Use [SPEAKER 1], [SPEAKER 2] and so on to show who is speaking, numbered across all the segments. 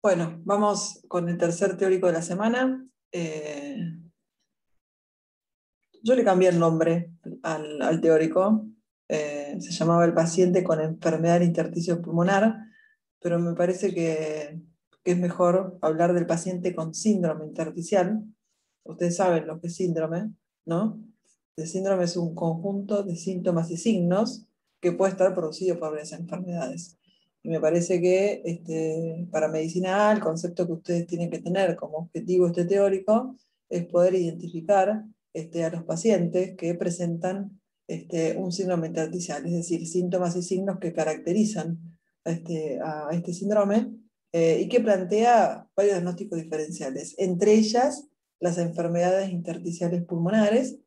[SPEAKER 1] Bueno, vamos con el tercer teórico de la semana. Yo le cambié el nombre al teórico. Se llamaba El paciente con enfermedad del intersticio pulmonar, pero me parece que es mejor hablar del paciente con síndrome intersticial. Ustedes saben lo que es síndrome, ¿no? El síndrome es un conjunto de síntomas y signos que puede estar producido por varias enfermedades. Y me parece que para medicina A, el concepto que ustedes tienen que tener como objetivo este teórico es poder identificar a los pacientes que presentan un síndrome intersticial, es decir, síntomas y signos que caracterizan a este síndrome y que plantea varios diagnósticos diferenciales, entre ellas las enfermedades intersticiales pulmonares,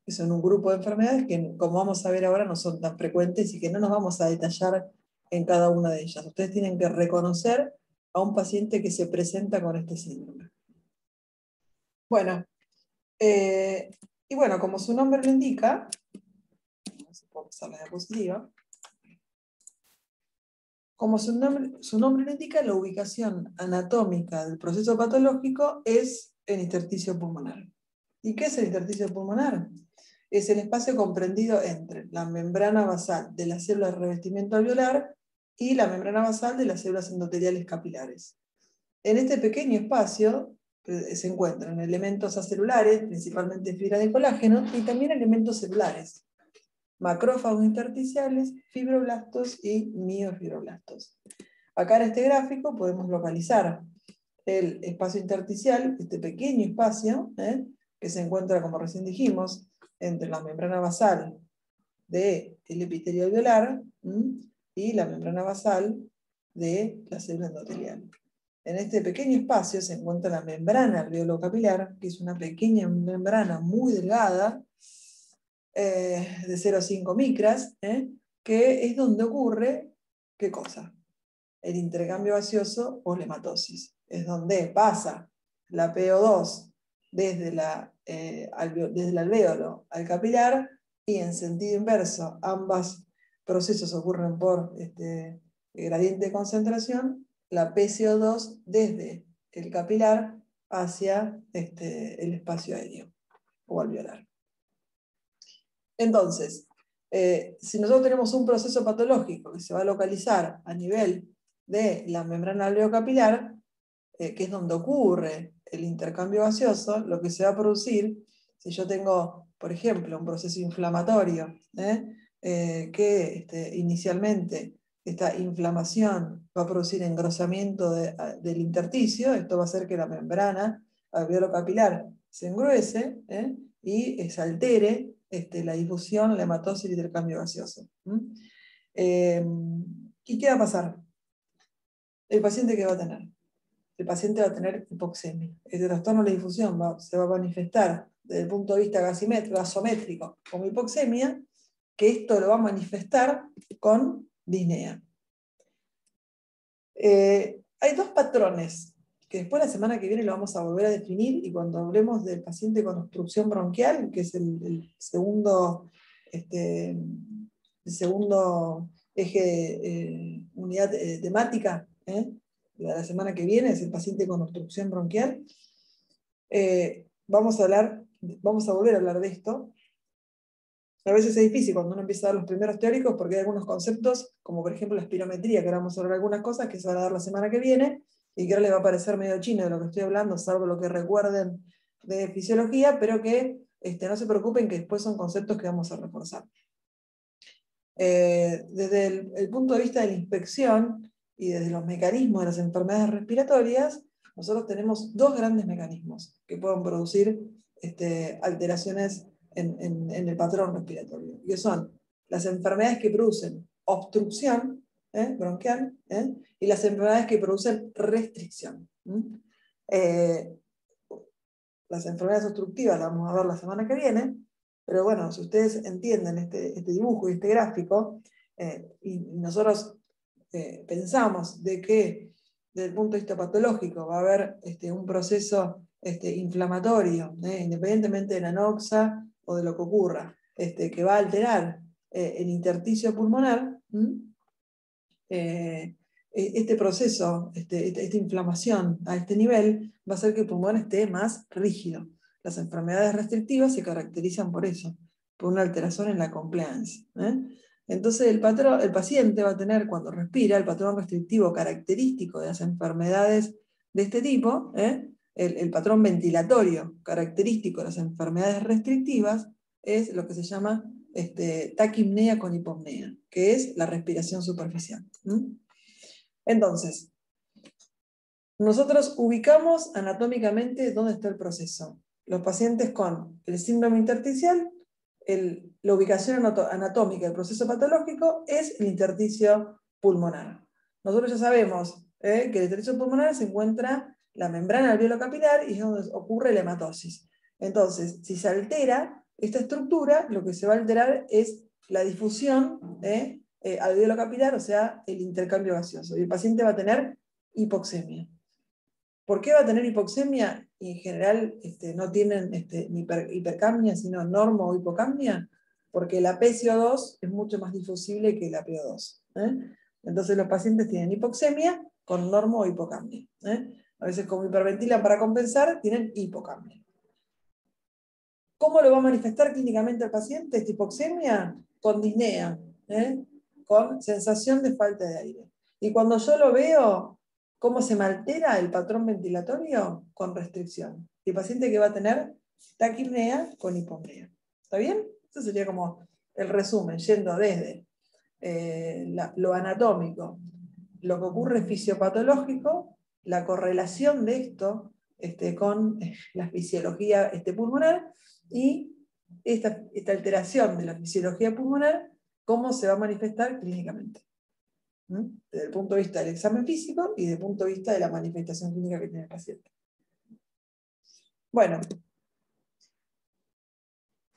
[SPEAKER 1] que son un grupo de enfermedades que, como vamos a ver ahora, no son tan frecuentes y que no nos vamos a detallar en cada una de ellas. Ustedes tienen que reconocer a un paciente que se presenta con este síndrome. Bueno, y bueno, como su nombre lo indica, vamos a pasar la diapositiva. Como su nombre lo indica, la ubicación anatómica del proceso patológico es el intersticio pulmonar. ¿Y qué es el intersticio pulmonar? Es el espacio comprendido entre la membrana basal de las células de revestimiento alveolar y la membrana basal de las células endoteliales capilares. En este pequeño espacio se encuentran elementos acelulares, principalmente fibra de colágeno, y también elementos celulares, macrófagos intersticiales, fibroblastos y miofibroblastos. Acá en este gráfico podemos localizar el espacio intersticial, este pequeño espacio, que se encuentra, como recién dijimos, entre la membrana basal del epitelio alveolar y la membrana basal de la célula endotelial. En este pequeño espacio se encuentra la membrana alveolo-capilar, que es una pequeña membrana muy delgada, de 0,5 micras, que es donde ocurre, ¿qué cosa? El intercambio gaseoso o la hematosis. Es donde pasa la PO2 desde el alvéolo al capilar, y en sentido inverso, ambos procesos ocurren por gradiente de concentración, la PCO2 desde el capilar hacia el espacio aéreo o alveolar. Entonces, si nosotros tenemos un proceso patológico que se va a localizar a nivel de la membrana alveocapilar, que es donde ocurre el intercambio gaseoso, lo que se va a producir, si yo tengo, por ejemplo, un proceso inflamatorio, que inicialmente esta inflamación va a producir engrosamiento del intersticio, esto va a hacer que la membrana alveolo-capilar se engruese y se altere la difusión, la hematosis y el intercambio gaseoso. ¿Y qué va a pasar? ¿El paciente qué va a tener? El paciente va a tener hipoxemia. Este trastorno de la difusión se va a manifestar desde el punto de vista gasométrico como hipoxemia, que esto lo va a manifestar con disnea. Hay dos patrones que después la semana que viene lo vamos a volver a definir, y cuando hablemos del paciente con obstrucción bronquial, que es el segundo eje de unidad temática de la semana que viene, es el paciente con obstrucción bronquial, vamos a volver a hablar de esto. A veces es difícil cuando uno empieza a dar los primeros teóricos, porque hay algunos conceptos, como por ejemplo la espirometría, que ahora vamos a hablar algunas cosas que se van a dar la semana que viene, y que ahora les va a parecer medio chino de lo que estoy hablando, salvo lo que recuerden de fisiología, pero que no se preocupen, que después son conceptos que vamos a reforzar. Desde el punto de vista de la inspección y desde los mecanismos de las enfermedades respiratorias, nosotros tenemos dos grandes mecanismos que pueden producir alteraciones en el patrón respiratorio, que son las enfermedades que producen obstrucción bronquial y las enfermedades que producen restricción. Las enfermedades obstructivas las vamos a ver la semana que viene, pero bueno, si ustedes entienden este dibujo y este gráfico, y nosotros pensamos de que desde el punto de vista patológico va a haber un proceso inflamatorio, independientemente de la anoxa o de lo que ocurra, que va a alterar el intersticio pulmonar, este proceso, esta inflamación a este nivel, va a hacer que el pulmón esté más rígido. Las enfermedades restrictivas se caracterizan por eso, por una alteración en la compliance. Entonces el paciente va a tener, cuando respira, el patrón restrictivo característico de las enfermedades de este tipo, el patrón ventilatorio característico de las enfermedades restrictivas, es lo que se llama taquipnea con hipopnea, que es la respiración superficial. Entonces, nosotros ubicamos anatómicamente dónde está el proceso. Los pacientes con el síndrome intersticial, la ubicación anatómica del proceso patológico es el intersticio pulmonar. Nosotros ya sabemos que el intersticio pulmonar se encuentra la membrana alveolo capilar y es donde ocurre la hematosis. Entonces, si se altera esta estructura, lo que se va a alterar es la difusión alveolo capilar, o sea, el intercambio gaseoso. Y el paciente va a tener hipoxemia. ¿Por qué va a tener hipoxemia? Y en general no tienen ni hipercapnia, sino normo o hipocapnia, porque la PCO2 es mucho más difusible que la PO2. Entonces los pacientes tienen hipoxemia con normo o hipocapnia. A veces como hiperventilan para compensar, tienen hipocapnia. ¿Cómo lo va a manifestar clínicamente el paciente esta hipoxemia? Con disnea, con sensación de falta de aire. Y cuando yo lo veo, ¿cómo se me altera el patrón ventilatorio? Con restricción. Y el paciente que va a tener taquipnea con hipopnea. ¿Está bien? Eso sería como el resumen, yendo desde lo anatómico, lo que ocurre fisiopatológico, la correlación de esto con la fisiología pulmonar y esta alteración de la fisiología pulmonar, cómo se va a manifestar clínicamente. Desde el punto de vista del examen físico y desde el punto de vista de la manifestación clínica que tiene el paciente. Bueno,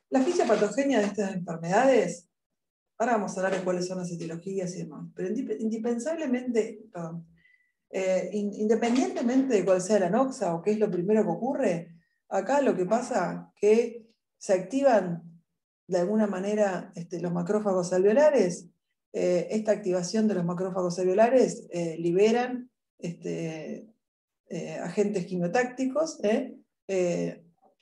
[SPEAKER 1] la fisiopatogenia de estas enfermedades, ahora vamos a hablar de cuáles son las etiologías y demás, pero independientemente de cuál sea la noxa o qué es lo primero que ocurre, acá lo que pasa es que se activan de alguna manera los macrófagos alveolares. Esta activación de los macrófagos alveolares liberan agentes quimiotácticos,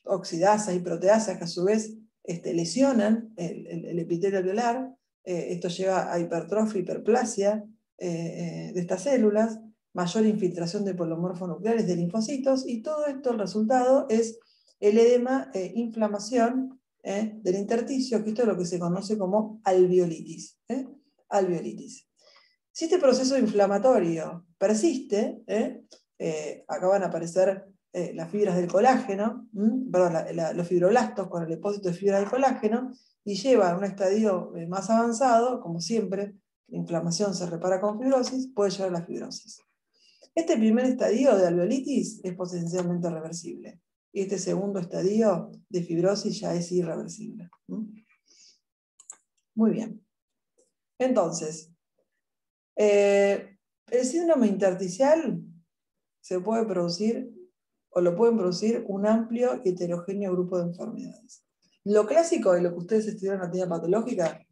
[SPEAKER 1] oxidasas y proteasas que a su vez lesionan el epitelio alveolar. Esto lleva a hipertrofia, hiperplasia de estas células, mayor infiltración de polomorfos nucleares de linfocitos, y todo esto, el resultado es el edema inflamación del intersticio, que esto es lo que se conoce como alveolitis. Alveolitis. Si este proceso inflamatorio persiste, acá van a aparecer las fibras del colágeno, los fibroblastos con el depósito de fibras del colágeno, y lleva a un estadio más avanzado, como siempre, la inflamación se repara con fibrosis, puede llevar a la fibrosis. Este primer estadio de alveolitis es potencialmente reversible, y este segundo estadio de fibrosis ya es irreversible. Muy bien. Entonces, el síndrome intersticial se puede producir, o lo pueden producir, un amplio y heterogéneo grupo de enfermedades. Lo clásico de lo que ustedes estudiaron en anatomía patológica,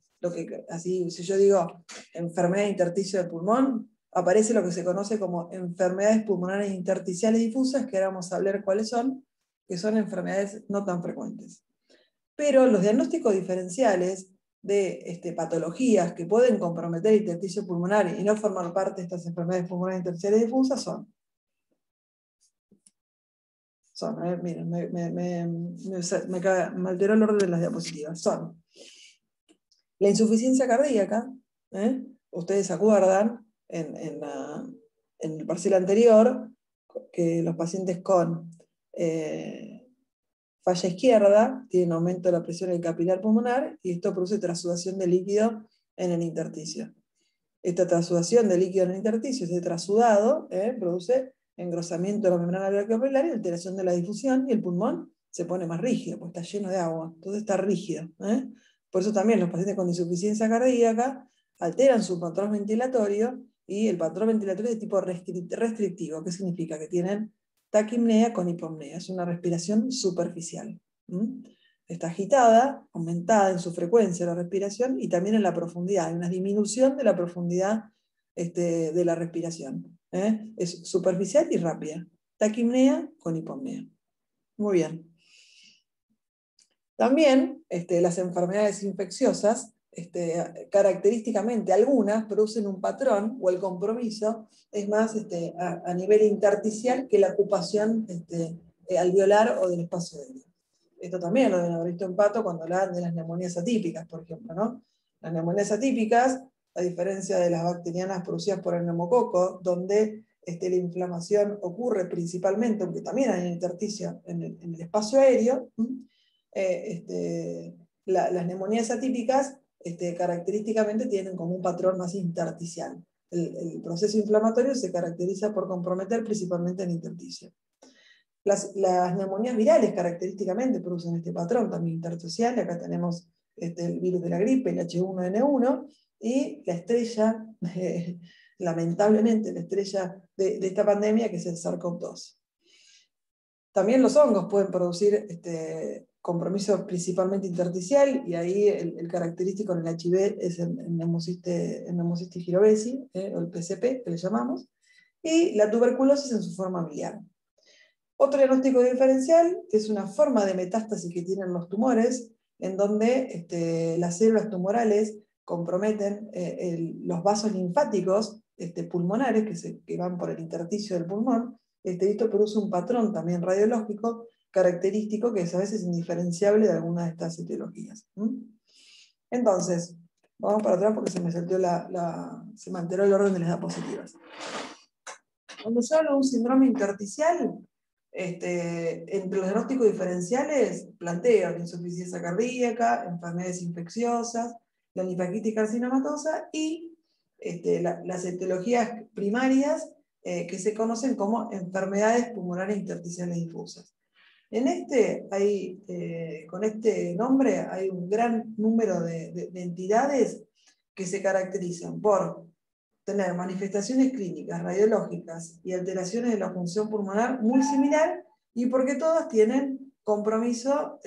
[SPEAKER 1] así, si yo digo enfermedad de intersticio del pulmón, aparece lo que se conoce como enfermedades pulmonares intersticiales difusas, que ahora vamos a hablar cuáles son, que son enfermedades no tan frecuentes. Pero los diagnósticos diferenciales de patologías que pueden comprometer el intersticio pulmonar y no formar parte de estas enfermedades pulmonares intersticiales difusas son, miren, me alteró el orden de las diapositivas, son la insuficiencia cardíaca, ustedes se acuerdan en el parcial anterior que los pacientes con falla izquierda tienen aumento de la presión del capilar pulmonar, y esto produce trasudación de líquido en el intersticio. Esta trasudación de líquido en el intersticio, ese trasudado, produce engrosamiento de la membrana alveolar y alteración de la difusión, y el pulmón se pone más rígido, porque está lleno de agua, entonces está rígido. Por eso también los pacientes con insuficiencia cardíaca alteran su patrón ventilatorio, y el patrón ventilatorio es de tipo restrictivo. ¿Qué significa? Que tienen taquipnea con hipopnea, es una respiración superficial. Está agitada, aumentada en su frecuencia la respiración y también en la profundidad, hay una disminución de la profundidad de la respiración. Es superficial y rápida. Taquipnea con hipopnea. Muy bien. También las enfermedades infecciosas, característicamente algunas producen un patrón o el compromiso es más a nivel intersticial que la ocupación alveolar o del espacio aéreo. Esto también lo deben haber visto en Pato cuando hablan de las neumonías atípicas, por ejemplo, ¿no? Las neumonías atípicas, a diferencia de las bacterianas producidas por el neumococo, donde la inflamación ocurre principalmente, aunque también hay intersticio en el espacio aéreo, las neumonías atípicas característicamente tienen como un patrón más intersticial. El proceso inflamatorio se caracteriza por comprometer principalmente el intersticio. Las neumonías virales característicamente producen este patrón también intersticial. Acá tenemos el virus de la gripe, el H1N1, y la estrella, lamentablemente la estrella de esta pandemia, que es el SARS-CoV-2. También los hongos pueden producir compromiso principalmente intersticial, y ahí el característico en el HIV es el Pneumocystis jirovecii, o el PCP, que le llamamos, y la tuberculosis en su forma biliar. Otro diagnóstico diferencial, que es una forma de metástasis que tienen los tumores, en donde las células tumorales comprometen los vasos linfáticos pulmonares que van por el intersticio del pulmón. Esto produce un patrón también radiológico característico que es a veces indiferenciable de alguna de estas etiologías. Entonces, vamos para atrás porque se me saltó se me alteró el orden de las diapositivas. Cuando yo hablo de un síndrome intersticial, entre los diagnósticos diferenciales planteo la insuficiencia cardíaca, enfermedades infecciosas, la linfaquitis carcinomatosa y las etiologías primarias que se conocen como enfermedades pulmonares intersticiales difusas. Con este nombre hay un gran número de entidades que se caracterizan por tener manifestaciones clínicas, radiológicas y alteraciones de la función pulmonar muy similar, y porque todas tienen compromiso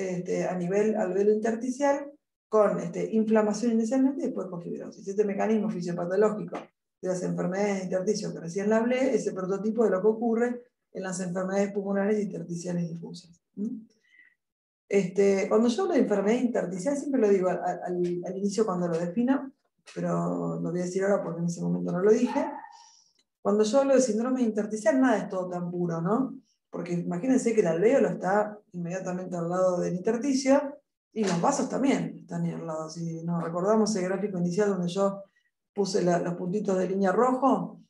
[SPEAKER 1] a nivel alveolo intersticial con inflamación inicialmente y después con fibrosis. Este mecanismo fisiopatológico de las enfermedades de intersticio que recién la hablé es el prototipo de lo que ocurre en las enfermedades pulmonares intersticiales difusas. Cuando yo hablo de enfermedad intersticial, siempre lo digo al inicio cuando lo defino, pero lo voy a decir ahora porque en ese momento no lo dije. Cuando yo hablo de síndrome intersticial, nada es todo tan puro, ¿no? Porque imagínense que el alvéolo está inmediatamente al lado del intersticio, y los vasos también están ahí al lado. Si nos recordamos el gráfico inicial donde yo puse los puntitos de línea rojo,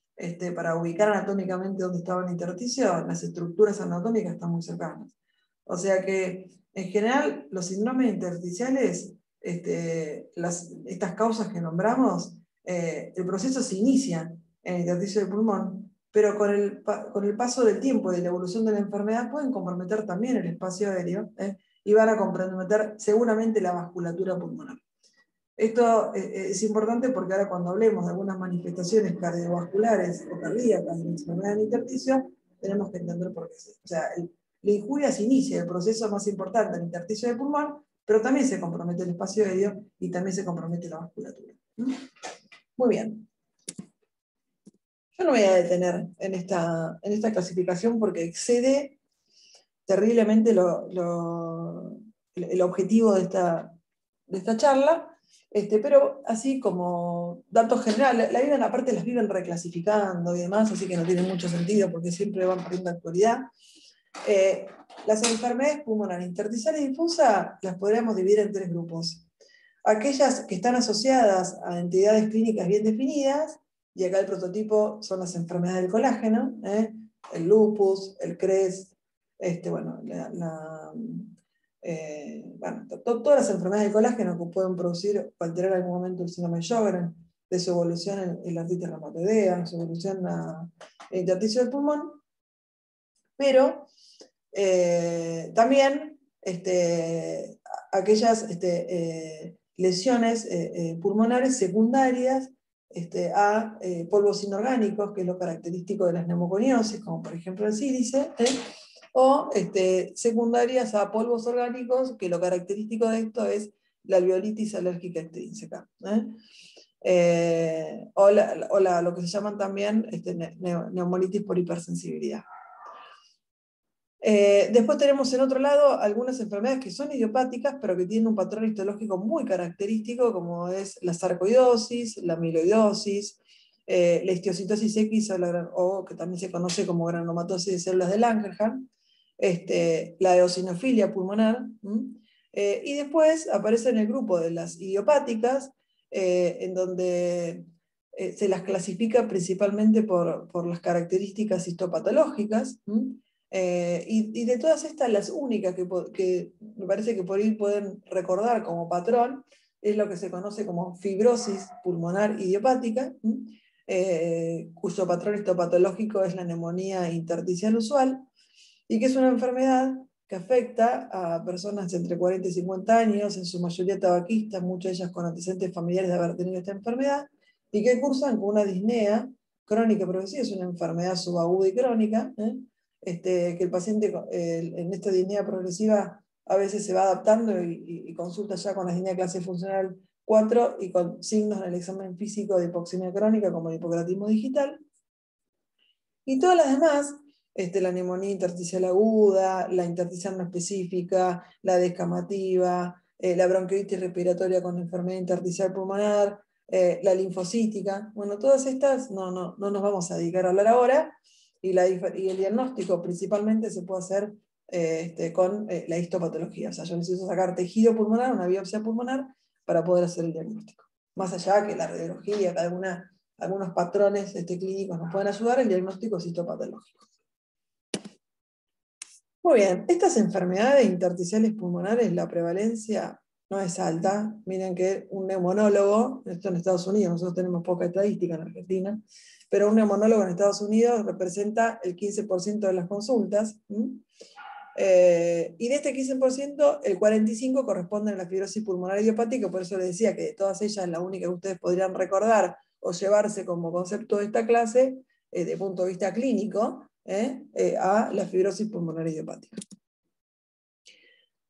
[SPEAKER 1] para ubicar anatómicamente dónde estaba el intersticio, las estructuras anatómicas están muy cercanas. O sea que, en general, los síndromes intersticiales, estas causas que nombramos, el proceso se inicia en el intersticio del pulmón, pero con el paso del tiempo y de la evolución de la enfermedad pueden comprometer también el espacio aéreo, y van a comprometer seguramente la vasculatura pulmonar. Esto es importante porque ahora cuando hablemos de algunas manifestaciones cardiovasculares o cardíacas de la enfermedad del intersticio, tenemos que entender por qué es eso. O sea, la injuria se inicia, el proceso más importante en el intersticio del pulmón, pero también se compromete el espacio aéreo y también se compromete la vasculatura. Muy bien. Yo no me voy a detener en esta clasificación porque excede terriblemente el objetivo de esta charla, pero así como datos generales, aparte las viven reclasificando y demás, así que no tiene mucho sentido porque siempre van perdiendo actualidad. Las enfermedades pulmonares intersticiales difusas las podríamos dividir en tres grupos. Aquellas que están asociadas a entidades clínicas bien definidas, y acá el prototipo son las enfermedades del colágeno, el lupus, el CRES, todas las enfermedades del colágeno que pueden producir o alterar en algún momento el síndrome de Sjögren, de su evolución en la artritis reumatoidea, en su evolución en el intersticio del pulmón, pero también aquellas lesiones pulmonares secundarias a polvos inorgánicos, que es lo característico de las neumoconiosis, como por ejemplo el sílice, o secundarias a polvos orgánicos, que lo característico de esto es la alveolitis alérgica extrínseca. lo que se llaman también neumonitis por hipersensibilidad. Después tenemos en otro lado algunas enfermedades que son idiopáticas, pero que tienen un patrón histológico muy característico, como es la sarcoidosis, la amiloidosis, la histiocytosis X, o que también se conoce como granulomatosis de células de Langerhans, la eosinofilia pulmonar, y después aparece en el grupo de las idiopáticas, en donde se las clasifica principalmente por las características histopatológicas, y de todas estas, las únicas que me parece que por ahí pueden recordar como patrón es lo que se conoce como fibrosis pulmonar idiopática, cuyo patrón histopatológico es la neumonía intersticial usual, y que es una enfermedad que afecta a personas entre 40 y 50 años, en su mayoría tabaquistas, muchas de ellas con antecedentes familiares de haber tenido esta enfermedad, y que cursan con una disnea crónica progresiva, es una enfermedad subaguda y crónica, que el paciente en esta disnea progresiva a veces se va adaptando y consulta ya con la disnea clase funcional 4 y con signos en el examen físico de hipoxemia crónica como el hipocratismo digital. Y todas las demás, la neumonía intersticial aguda, la intersticial no específica, la descamativa, la bronquiolitis respiratoria con enfermedad intersticial pulmonar, la linfocítica, bueno, todas estas no nos vamos a dedicar a hablar ahora, y el diagnóstico principalmente se puede hacer con la histopatología, o sea, yo necesito sacar tejido pulmonar, una biopsia pulmonar, para poder hacer el diagnóstico. Más allá que la radiología, algunos patrones clínicos nos pueden ayudar, el diagnóstico es histopatológico. Muy bien, estas enfermedades intersticiales pulmonares, la prevalencia no es alta. Miren que un neumonólogo, esto en Estados Unidos, nosotros tenemos poca estadística en Argentina, pero un neumonólogo en Estados Unidos representa el 15% de las consultas. Y de este 15%, el 45% corresponde a la fibrosis pulmonar idiopática, por eso les decía que de todas ellas la única que ustedes podrían recordar o llevarse como concepto de esta clase, de punto de vista clínico, a la fibrosis pulmonar idiopática.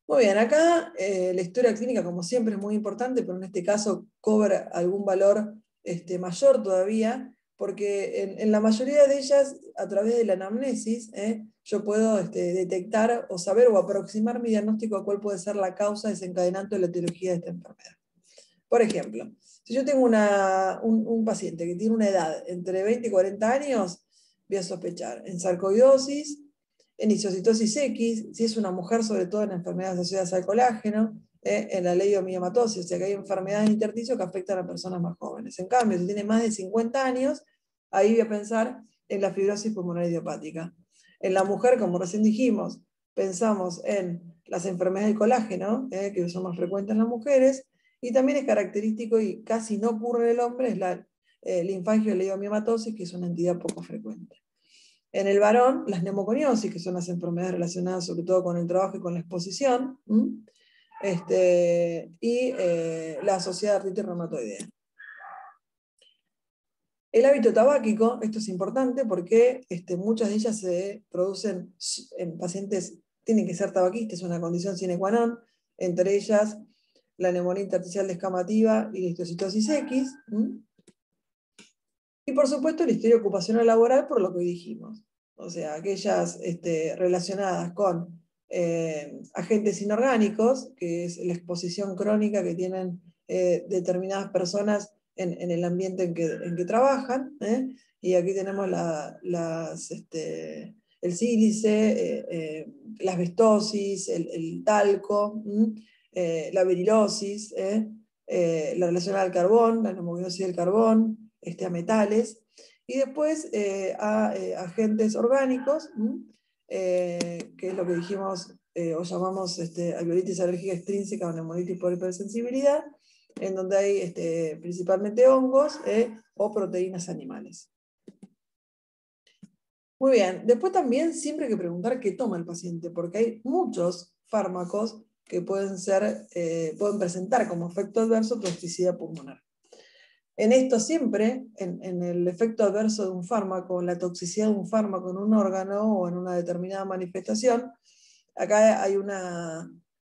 [SPEAKER 1] Muy bien, acá la historia clínica, como siempre, es muy importante, pero en este caso cobra algún valor mayor todavía, porque en la mayoría de ellas, a través de la anamnesis, yo puedo detectar o saber o aproximar mi diagnóstico a cuál puede ser la causa desencadenante de la etiología de esta enfermedad. Por ejemplo, si yo tengo un paciente que tiene una edad entre 20 y 40 años, voy a sospechar en sarcoidosis, en histiocytosis X, si es una mujer, sobre todo en enfermedades asociadas al colágeno, en la leiomiomatosis, o sea que hay enfermedades de intersticio que afectan a personas más jóvenes. En cambio, si tiene más de 50 años, ahí voy a pensar en la fibrosis pulmonar idiopática. En la mujer, como recién dijimos, pensamos en las enfermedades del colágeno, que son más frecuentes en las mujeres, y también es característico y casi no ocurre en el hombre, es la linfangioleiomyomatosis, que es una entidad poco frecuente. En el varón, las neumoconiosis, que son las enfermedades relacionadas sobre todo con el trabajo y con la exposición, y la asociada artritis reumatoidea. El hábito tabáquico, esto es importante porque muchas de ellas se producen en pacientes, tienen que ser tabaquistas, es una condición sine qua non, entre ellas la neumonía intersticial descamativa y la histiocytosis X, y por supuesto la historia ocupacional laboral, por lo que dijimos. O sea, aquellas relacionadas con agentes inorgánicos, que es la exposición crónica que tienen determinadas personas en el ambiente en que trabajan. Y aquí tenemos el sílice, la asbestosis, el talco, la virilosis, la relacionada al carbón, la neumoconiosis del carbón, a metales, y después a agentes orgánicos, que es lo que dijimos o llamamos alveolitis alérgica extrínseca o neumonitis por hipersensibilidad, en donde hay principalmente hongos o proteínas animales. Muy bien, después también siempre hay que preguntar qué toma el paciente, porque hay muchos fármacos que pueden presentar como efecto adverso toxicidad pulmonar. En esto siempre, en el efecto adverso de un fármaco, en la toxicidad de un fármaco en un órgano o en una determinada manifestación, acá hay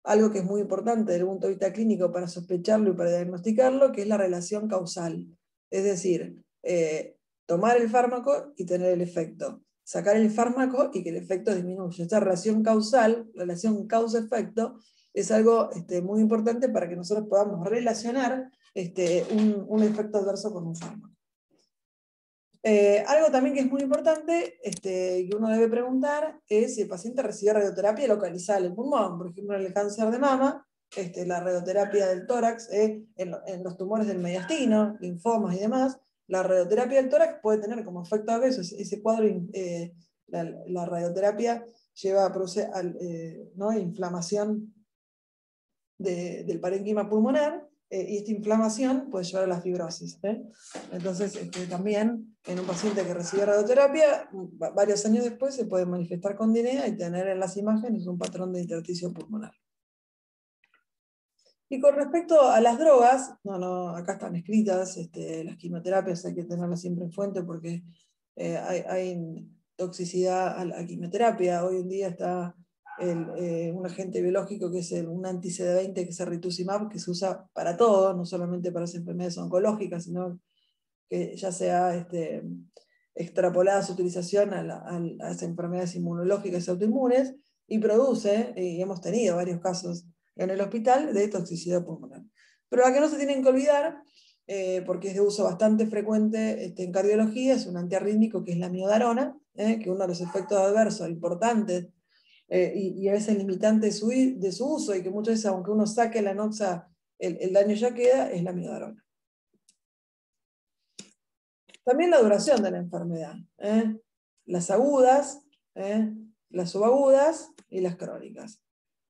[SPEAKER 1] algo que es muy importante desde el punto de vista clínico para sospecharlo y para diagnosticarlo, que es la relación causal. Es decir, tomar el fármaco y tener el efecto. Sacar el fármaco y que el efecto disminuya. Esta relación causal, relación causa-efecto, es algo muy importante para que nosotros podamos relacionar un efecto adverso con un fármaco. Algo también que es muy importante, que uno debe preguntar, es si el paciente recibe radioterapia localizada en el pulmón. Por ejemplo, en el cáncer de mama, la radioterapia del tórax, en los tumores del mediastino, linfomas y demás, la radioterapia del tórax puede tener como efecto adverso ese cuadro, la radioterapia lleva a producir inflamación del parénquima pulmonar, y esta inflamación puede llevar a la fibrosis. Entonces, también en un paciente que recibe radioterapia, varios años después se puede manifestar con disnea y tener en las imágenes un patrón de intersticio pulmonar. Y con respecto a las drogas, acá están escritas, las quimioterapias hay que tenerlas siempre en fuente porque hay toxicidad a la quimioterapia. Hoy en día está un agente biológico que es un anti-CD20, que es el rituximab, que se usa para todo, no solamente para las enfermedades oncológicas, sino que ya se ha extrapolado su utilización a las enfermedades inmunológicas y autoinmunes, y produce, y hemos tenido varios casos en el hospital, de toxicidad pulmonar. Pero la que no se tienen que olvidar, porque es de uso bastante frecuente en cardiología, es un antiarrítmico que es la miodarona, que uno de los efectos adversos importantes y a veces limitante de su uso, y que muchas veces, aunque uno saque la noxa, el daño ya queda, es la miodarona. También la duración de la enfermedad. Las agudas, las subagudas y las crónicas.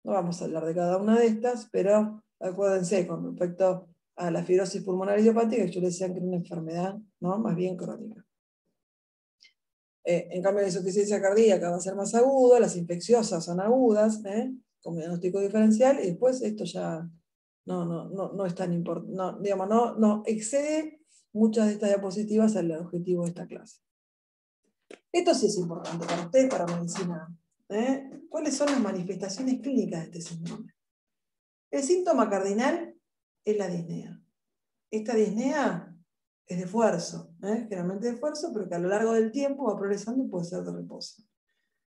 [SPEAKER 1] No vamos a hablar de cada una de estas, pero acuérdense con respecto a la fibrosis pulmonar idiopática, yo les decía que era una enfermedad, ¿no?, más bien crónica. En cambio, la insuficiencia cardíaca va a ser más aguda, las infecciosas son agudas, con diagnóstico diferencial, y después esto ya no es tan importante, no excede muchas de estas diapositivas al objetivo de esta clase. Esto sí es importante para ustedes, para medicina. ¿Cuáles son las manifestaciones clínicas de este síndrome? El síntoma cardinal es la disnea. Esta disnea es de esfuerzo, generalmente de esfuerzo, pero que a lo largo del tiempo va progresando y puede ser de reposo.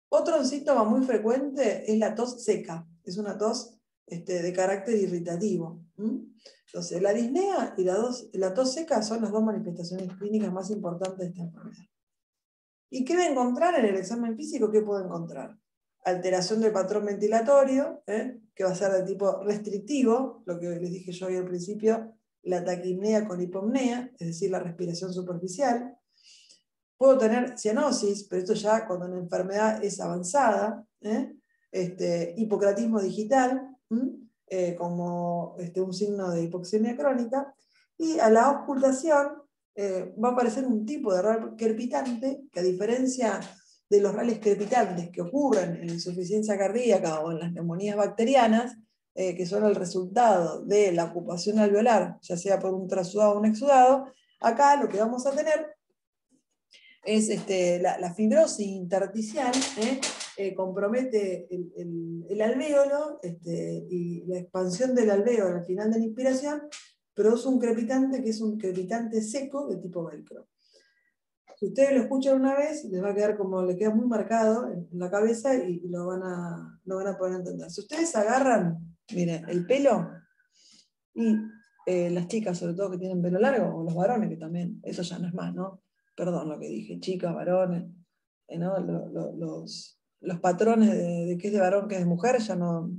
[SPEAKER 1] Otro síntoma muy frecuente es la tos seca. Es una tos de carácter irritativo. Entonces, la disnea y la tos seca son las dos manifestaciones clínicas más importantes de esta enfermedad. ¿Y qué va a encontrar en el examen físico? ¿Qué puedo encontrar? Alteración del patrón ventilatorio, que va a ser de tipo restrictivo, lo que les dije yo hoy al principio, la taquipnea con hipopnea, es decir, la respiración superficial. Puedo tener cianosis, pero esto ya cuando la enfermedad es avanzada, hipocratismo digital, como un signo de hipoxemia crónica, y a la auscultación va a aparecer un tipo de RAL crepitante que, a diferencia de los rales crepitantes que ocurren en la insuficiencia cardíaca o en las neumonías bacterianas, que son el resultado de la ocupación alveolar, ya sea por un trasudado o un exudado, acá lo que vamos a tener es la fibrosis intersticial, compromete el alvéolo, y la expansión del alvéolo al final de la inspiración produce un crepitante que es un crepitante seco de tipo velcro. Si ustedes lo escuchan una vez, les va a quedar le queda muy marcado en la cabeza y lo van a poder entender. Si ustedes agarran, miren, el pelo, y las chicas, sobre todo que tienen pelo largo, o los varones que también, eso ya no es más, ¿no? Perdón lo que dije, chicas, varones, ¿no? Los patrones de qué es de varón, qué es de mujer, ya no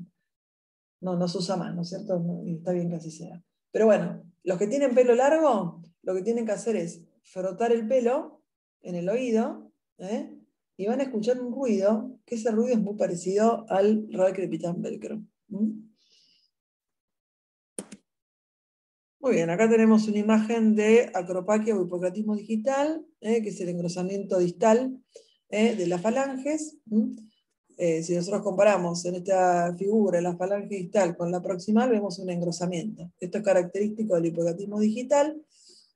[SPEAKER 1] se usa más, ¿no es cierto? Y está bien que así sea. Pero bueno, los que tienen pelo largo, lo que tienen que hacer es frotar el pelo en el oído, y van a escuchar un ruido, que ese ruido es muy parecido al RAL crepitante velcro. Muy bien, acá tenemos una imagen de acropaquia o hipocratismo digital, que es el engrosamiento distal de las falanges. Si nosotros comparamos en esta figura la falange distal con la proximal, vemos un engrosamiento. Esto es característico del hipocratismo digital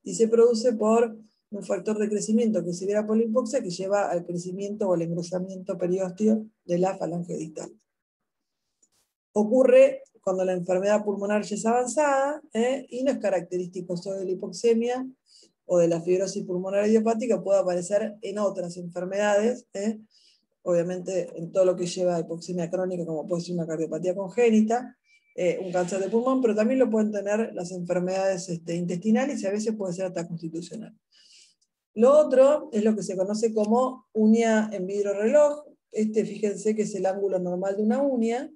[SPEAKER 1] y se produce por un factor de crecimiento que se libera por la hipoxia, que lleva al crecimiento o al engrosamiento periósteo de la falange distal. Ocurre cuando la enfermedad pulmonar ya es avanzada, y no es característico solo de la hipoxemia o de la fibrosis pulmonar idiopática puede aparecer en otras enfermedades, obviamente en todo lo que lleva a hipoxemia crónica, como puede ser una cardiopatía congénita, un cáncer de pulmón, pero también lo pueden tener las enfermedades intestinales y a veces puede ser hasta constitucional. Lo otro es lo que se conoce como uña en vidrio reloj. Fíjense que es el ángulo normal de una uña,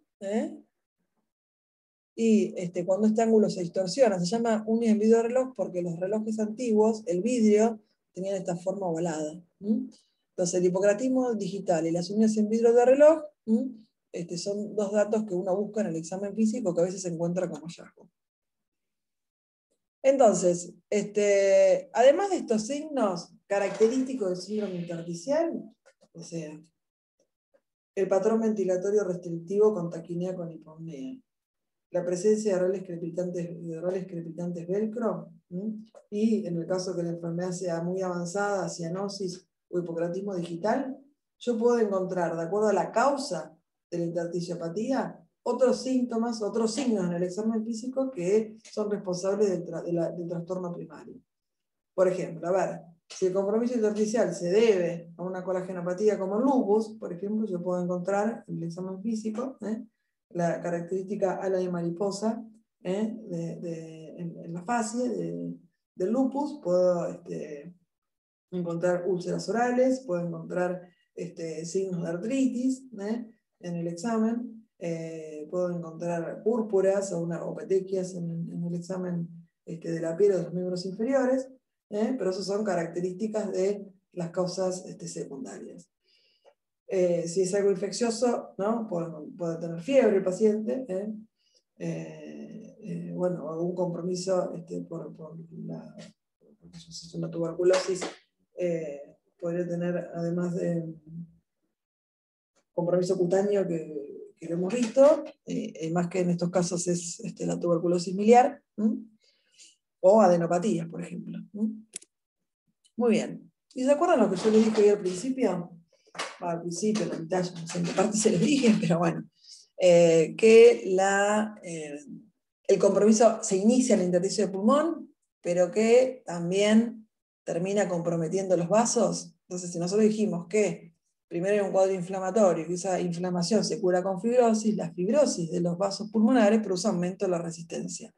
[SPEAKER 1] y cuando este ángulo se distorsiona, se llama uña en vidrio reloj porque los relojes antiguos, el vidrio, tenían esta forma ovalada. Entonces el hipocratismo digital y las uñas en vidrio de reloj son dos datos que uno busca en el examen físico que a veces se encuentra como hallazgo. Entonces, además de estos signos característicos del síndrome intersticial, o sea, el patrón ventilatorio restrictivo con taquinea con hipopnea, la presencia de roles crepitantes velcro, y en el caso que la enfermedad sea muy avanzada, cianosis o hipocratismo digital, yo puedo encontrar, de acuerdo a la causa de la intersticiopatía, otros síntomas, otros signos en el examen físico que son responsables del trastorno primario. Por ejemplo, a ver, si el compromiso intersticial se debe a una colagenopatía como el lupus, por ejemplo, yo puedo encontrar en el examen físico la característica ala de mariposa en la fascia del lupus. Puedo encontrar úlceras orales, puedo encontrar signos de artritis en el examen. Puedo encontrar púrpuras o petequias en el examen de la piel o de los miembros inferiores, pero eso son características de las causas secundarias. Si es algo infeccioso, ¿no? Puede tener fiebre el paciente, bueno, algún compromiso por una tuberculosis, podría tener, además de compromiso cutáneo que lo hemos visto, más que en estos casos es la tuberculosis miliar, o adenopatías, por ejemplo. Muy bien. ¿Y se acuerdan lo que yo les dije hoy al principio? Al principio, en la mitad, no sé en qué parte se les dije, pero bueno, que el compromiso se inicia en el intersticio de pulmón, pero que también termina comprometiendo los vasos. Entonces, si nosotros dijimos que primero hay un cuadro inflamatorio, que esa inflamación se cura con fibrosis, la fibrosis de los vasos pulmonares produce aumento de la resistencia.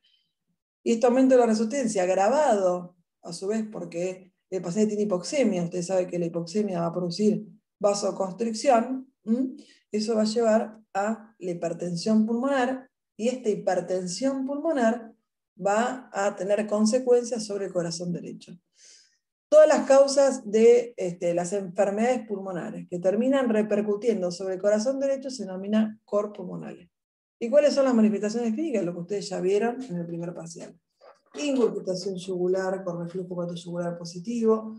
[SPEAKER 1] Y este aumento de la resistencia, agravado a su vez porque el paciente tiene hipoxemia, usted sabe que la hipoxemia va a producir vasoconstricción, eso va a llevar a la hipertensión pulmonar, y esta hipertensión pulmonar va a tener consecuencias sobre el corazón derecho. Todas las causas de las enfermedades pulmonares que terminan repercutiendo sobre el corazón derecho se denominan cor pulmonales. ¿Y cuáles son las manifestaciones clínicas? Lo que ustedes ya vieron en el primer parcial. Incurgitación yugular con reflujo hepatoyugular positivo,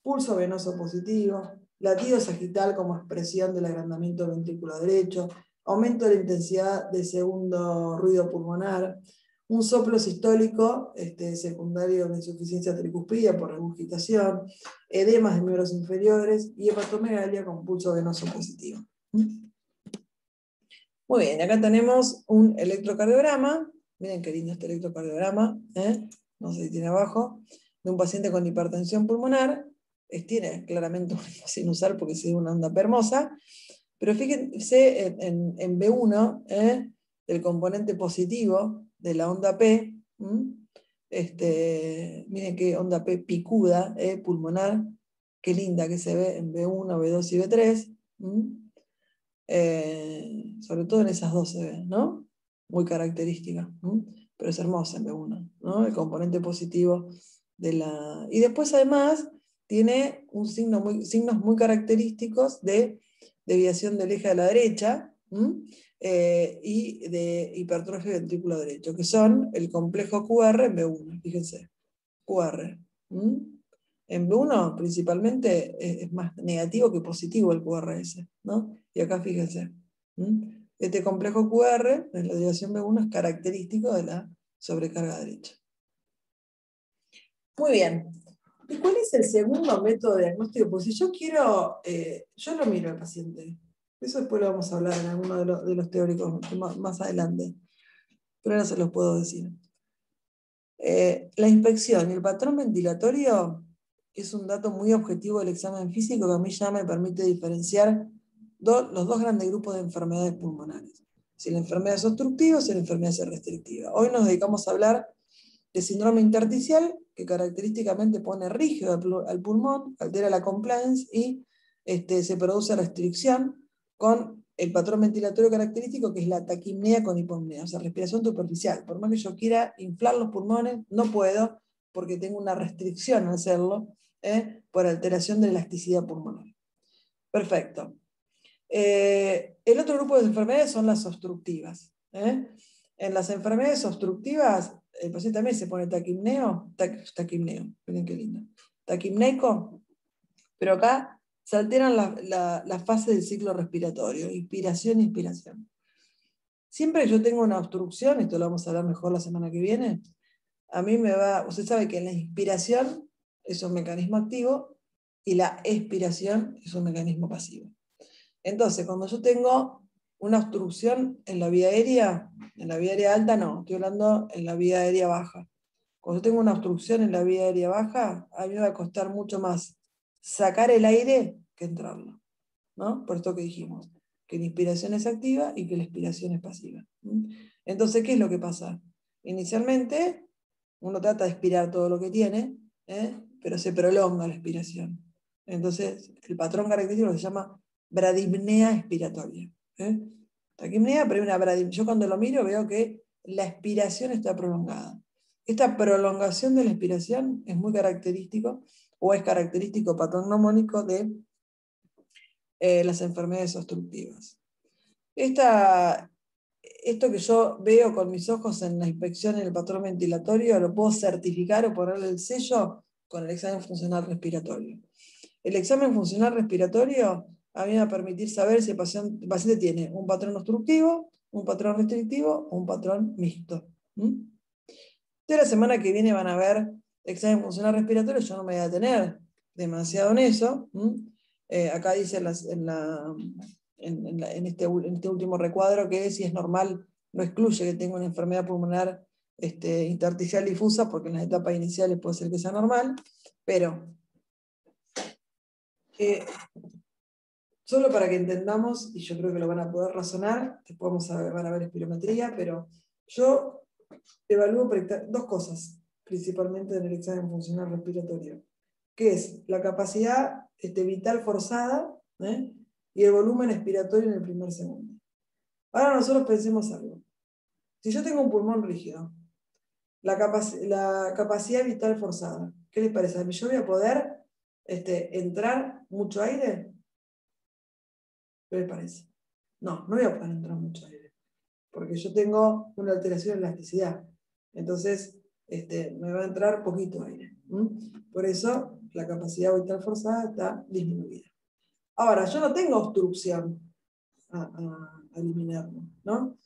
[SPEAKER 1] pulso venoso positivo, latido sagital como expresión del agrandamiento del ventrículo derecho, aumento de la intensidad de segundo ruido pulmonar, un soplo sistólico secundario de insuficiencia tricuspida por regurgitación, edemas de miembros inferiores y hepatomegalia con pulso venoso positivo. Muy bien, acá tenemos un electrocardiograma. Miren qué lindo este electrocardiograma, no sé si tiene abajo, de un paciente con hipertensión pulmonar. Tiene claramente un sinusal porque es una onda hermosa, pero fíjense en B1, el componente positivo de la onda P, miren qué onda P picuda, pulmonar, qué linda que se ve en B1, B2 y B3. Sobre todo en esas dos se ve, ¿no? Muy característica, pero es hermosa en B1, ¿no? El componente positivo de la... Y después además tiene signos muy característicos de deviación del eje a la derecha y de hipertrofia del ventrículo derecho, que son el complejo QR en B1, fíjense, QR. En B1 principalmente es más negativo que positivo el QRS, ¿no? Y acá fíjense, este complejo QR en la deviación B1 es característico de la sobrecarga derecha. Muy bien. ¿Y cuál es el segundo método de diagnóstico? Pues si yo quiero, yo lo miro al paciente. Eso después lo vamos a hablar en alguno de los teóricos más adelante. Pero ahora se los puedo decir. La inspección y el patrón ventilatorio es un dato muy objetivo del examen físico que a mí ya me permite diferenciar los dos grandes grupos de enfermedades pulmonares. Si la enfermedad es obstructiva o si la enfermedad es restrictiva. Hoy nos dedicamos a hablar de síndrome intersticial, que característicamente pone rígido al pulmón, altera la compliance y se produce restricción con el patrón ventilatorio característico, que es la taquipnea con hipopnea, o sea, respiración superficial. Por más que yo quiera inflar los pulmones, no puedo, porque tengo una restricción al hacerlo, por alteración de elasticidad pulmonar. Perfecto. El otro grupo de enfermedades son las obstructivas. En las enfermedades obstructivas, el paciente también se pone taquipneo, miren qué lindo, taquipneico, pero acá se alteran las fases del ciclo respiratorio, inspiración e inspiración. Siempre que yo tengo una obstrucción, esto lo vamos a hablar mejor la semana que viene, a mí me va, usted sabe que la inspiración es un mecanismo activo y la expiración es un mecanismo pasivo. Entonces, cuando yo tengo una obstrucción en la vía aérea alta no, estoy hablando en la vía aérea baja. Cuando yo tengo una obstrucción en la vía aérea baja, a mí me va a costar mucho más sacar el aire que entrarlo, ¿no? Por esto que dijimos, que la inspiración es activa y que la expiración es pasiva. Entonces, ¿qué es lo que pasa? Inicialmente, uno trata de expirar todo lo que tiene, pero se prolonga la expiración. Entonces, el patrón característico se llama bradipnea expiratoria. Taquipnea, pero hay una bradipnea. Yo cuando lo miro veo que la expiración está prolongada. Esta prolongación de la expiración es muy característico, o es característico patrón mnemónico de las enfermedades obstructivas. Esto que yo veo con mis ojos en la inspección en el patrón ventilatorio, lo puedo certificar o ponerle el sello con el examen funcional respiratorio. El examen funcional respiratorio a mí me va a permitir saber si el paciente tiene un patrón obstructivo, un patrón restrictivo o un patrón mixto. De la semana que viene van a ver examen funcional respiratorio, yo no me voy a detener demasiado en eso. Acá dice en este último recuadro que si es normal, no excluye que tenga una enfermedad pulmonar intersticial difusa, porque en las etapas iniciales puede ser que sea normal, pero solo para que entendamos, y yo creo que lo van a poder razonar, después van a ver espirometría, pero yo evalúo dos cosas, principalmente en el examen funcional respiratorio, que es la capacidad vital forzada y el volumen expiratorio en el primer segundo. Ahora nosotros pensemos algo. Si yo tengo un pulmón rígido, la capacidad vital forzada, ¿qué les parece? ¿Yo voy a poder entrar mucho aire? ¿Qué les parece? No, no voy a poder entrar mucho aire, porque yo tengo una alteración en la elasticidad. Entonces, me va a entrar poquito aire. Por eso, la capacidad vital forzada está disminuida. Ahora, yo no tengo obstrucción a eliminarlo, ¿no?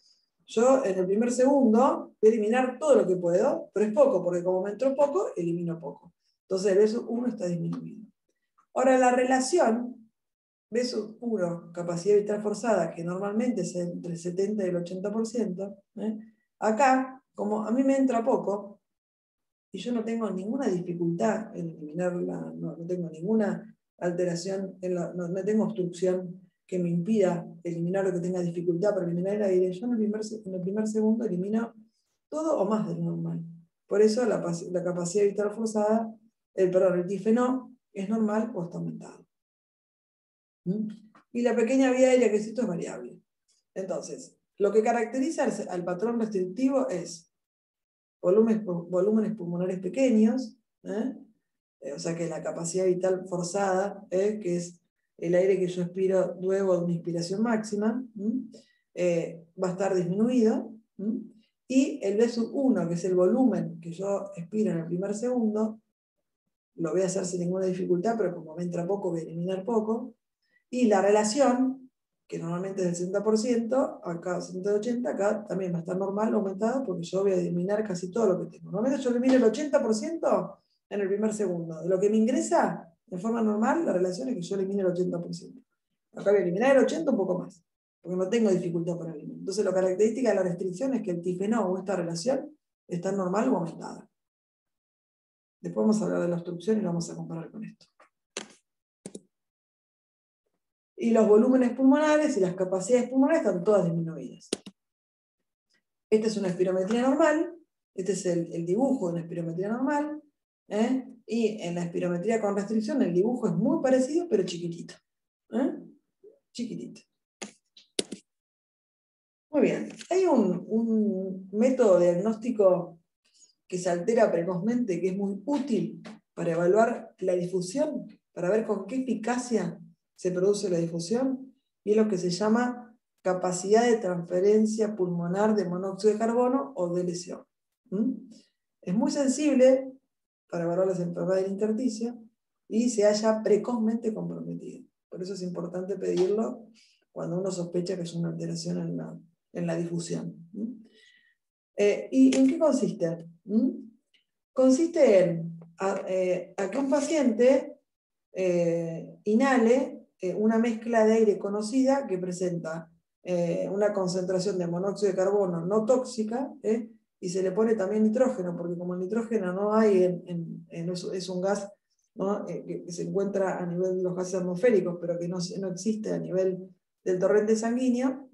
[SPEAKER 1] Yo en el primer segundo voy a eliminar todo lo que puedo, pero es poco, porque como me entró poco, elimino poco. Entonces el B1 está disminuido. Ahora, la relación B1, capacidad vital forzada, que normalmente es entre el 70 y el 80%, acá, como a mí me entra poco, y yo no tengo ninguna dificultad en eliminarla, no tengo ninguna alteración, no tengo obstrucción que me impida eliminar lo que tenga dificultad para eliminar el aire, yo en el primer segundo elimino todo o más de lo normal. Por eso la capacidad vital forzada, el difenó, es normal o está aumentado. Y la pequeña vía aérea que esto es variable. Entonces, lo que caracteriza al patrón restrictivo es volúmenes pulmonares pequeños, o sea que la capacidad vital forzada, que es el aire que yo expiro luego de una inspiración máxima, va a estar disminuido, y el B1, que es el volumen que yo expiro en el primer segundo, lo voy a hacer sin ninguna dificultad, pero como me entra poco, voy a eliminar poco, y la relación, que normalmente es del 60%, acá 180, acá también va a estar normal, aumentada, porque yo voy a eliminar casi todo lo que tengo. Normalmente yo elimino el 80% en el primer segundo. De lo que me ingresa, de forma normal, la relación es que yo elimine el 80%. Acá voy a eliminar el 80% un poco más, porque no tengo dificultad para eliminar. Entonces, la característica de la restricción es que el tifenó o esta relación está normal o aumentada. Después vamos a hablar de la obstrucción y lo vamos a comparar con esto. Y los volúmenes pulmonares y las capacidades pulmonares están todas disminuidas. Esta es una espirometría normal, este es el dibujo de una espirometría normal, y en la espirometría con restricción el dibujo es muy parecido, pero chiquitito. Chiquitito. Muy bien, hay un método diagnóstico que se altera precozmente, que es muy útil para evaluar la difusión, para ver con qué eficacia se produce la difusión, y es lo que se llama capacidad de transferencia pulmonar de monóxido de carbono o DLCO. Es muy sensible para evaluar las enfermedades del intersticio y se halla precozmente comprometido. Por eso es importante pedirlo cuando uno sospecha que es una alteración en la difusión. ¿Y en qué consiste? Consiste en a que un paciente inhale una mezcla de aire conocida que presenta una concentración de monóxido de carbono no tóxica, y se le pone también nitrógeno, porque como el nitrógeno no hay es un gas, ¿no? Que se encuentra a nivel de los gases atmosféricos, pero que no existe a nivel del torrente sanguíneo.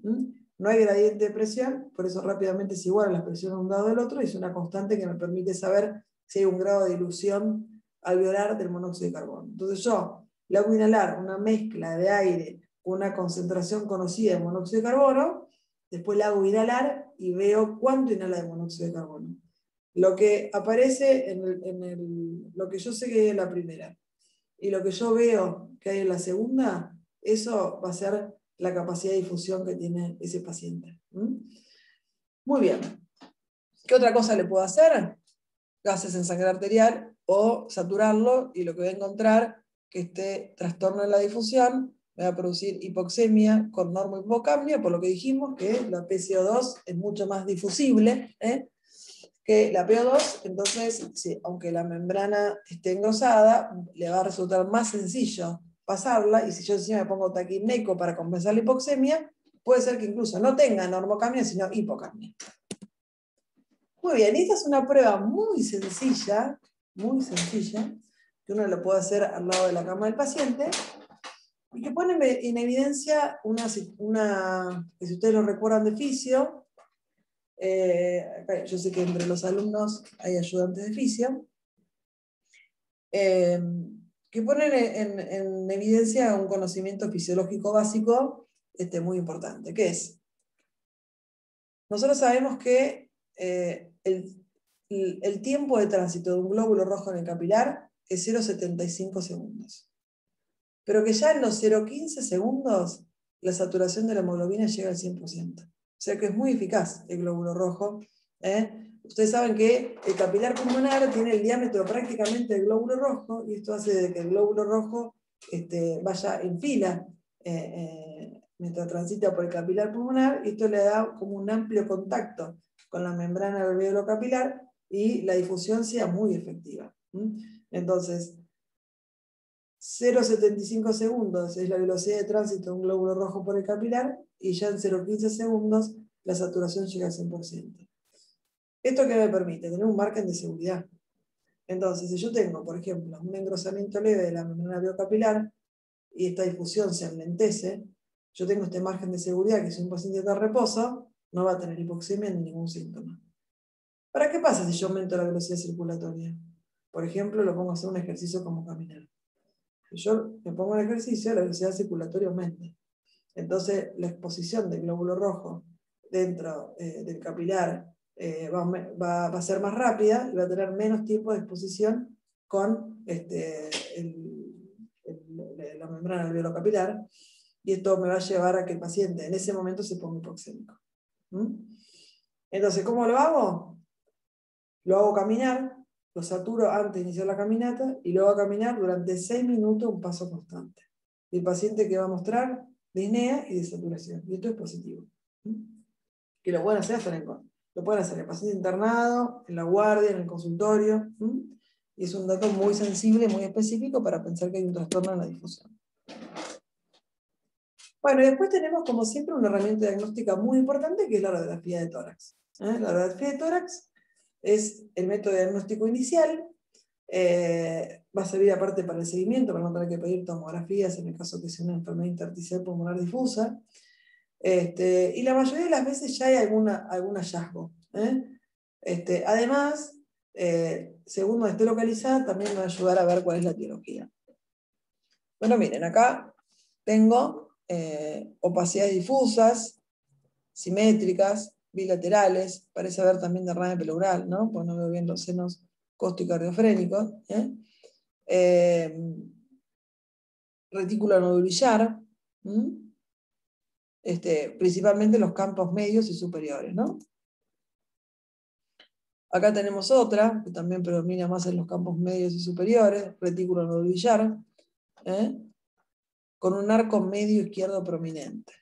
[SPEAKER 1] No hay gradiente de presión, por eso rápidamente es igual a la presión de un lado del otro, y es una constante que me permite saber si hay un grado de dilución alveolar del monóxido de carbono. Entonces yo le hago inhalar una mezcla de aire con una concentración conocida de monóxido de carbono, después le hago inhalar y veo cuánto inhala de monóxido de carbono. Lo que aparece lo que yo sé que hay en la primera y lo que yo veo que hay en la segunda, eso va a ser la capacidad de difusión que tiene ese paciente. Muy bien. ¿Qué otra cosa le puedo hacer? Gases en sangre arterial o saturarlo, y lo que voy a encontrar que este trastorno en la difusión me va a producir hipoxemia con normohipocapnia, por lo que dijimos que la PCO2 es mucho más difusible que la PO2, entonces sí, aunque la membrana esté engrosada, le va a resultar más sencillo pasarla, y si yo encima me pongo taquipneico para compensar la hipoxemia, puede ser que incluso no tenga normocapnia, sino hipocapnia. Muy bien, esta es una prueba muy sencilla, que uno lo puede hacer al lado de la cama del paciente, y que pone en evidencia que si ustedes lo recuerdan de fisio, yo sé que entre los alumnos hay ayudantes de fisio, que ponen en evidencia un conocimiento fisiológico básico muy importante, que es, nosotros sabemos que el tiempo de tránsito de un glóbulo rojo en el capilar es 0,75 segundos. Pero que ya en los 0,15 segundos la saturación de la hemoglobina llega al 100%. O sea que es muy eficaz el glóbulo rojo. Ustedes saben que el capilar pulmonar tiene el diámetro prácticamente del glóbulo rojo, y esto hace que el glóbulo rojo vaya en fila mientras transita por el capilar pulmonar, y esto le da como un amplio contacto con la membrana alveolo-capilar y la difusión sea muy efectiva. Entonces, 0,75 segundos es la velocidad de tránsito de un glóbulo rojo por el capilar, y ya en 0,15 segundos la saturación llega al 100%. ¿Esto qué me permite? Tener un margen de seguridad. Entonces, si yo tengo, por ejemplo, un engrosamiento leve de la membrana alveolo-capilar y esta difusión se enlentece, yo tengo este margen de seguridad que si un paciente está a reposo, no va a tener hipoxemia ni ningún síntoma. ¿Para qué pasa si yo aumento la velocidad circulatoria? Por ejemplo, lo pongo a hacer un ejercicio como caminar. Si yo me pongo en ejercicio, la velocidad circulatoria aumenta. Entonces, la exposición del glóbulo rojo dentro del capilar va a ser más rápida y va a tener menos tiempo de exposición con la membrana alveolo-capilar, y esto me va a llevar a que el paciente en ese momento se ponga hipoxémico. Entonces, ¿cómo lo hago? Lo hago caminar, lo saturo antes de iniciar la caminata, y lo hago caminar durante 6 minutos un paso constante. Y el paciente que va a mostrar disnea y desaturación, y esto es positivo. Que lo pueden hacer hasta lo pueden hacer en el paciente internado, en la guardia, en el consultorio, y es un dato muy sensible, muy específico para pensar que hay un trastorno en la difusión. Bueno, y después tenemos, como siempre, una herramienta diagnóstica muy importante, que es la radiografía de tórax. La radiografía de tórax es el método diagnóstico inicial, Va a servir aparte para el seguimiento, para no tener que pedir tomografías en el caso que sea una enfermedad intersticial pulmonar difusa. Y la mayoría de las veces ya hay algún hallazgo. Además, según donde esté localizada, también me va a ayudar a ver cuál es la etiología. Bueno, miren, acá tengo opacidades difusas, simétricas, bilaterales, parece haber también derrame pleural, ¿no? Pues no veo bien los senos costo y cardiofrénicos. Retículo nodulillar, principalmente los campos medios y superiores, ¿no? Acá tenemos otra, que también predomina más en los campos medios y superiores, retículo nodulillar, con un arco medio izquierdo prominente.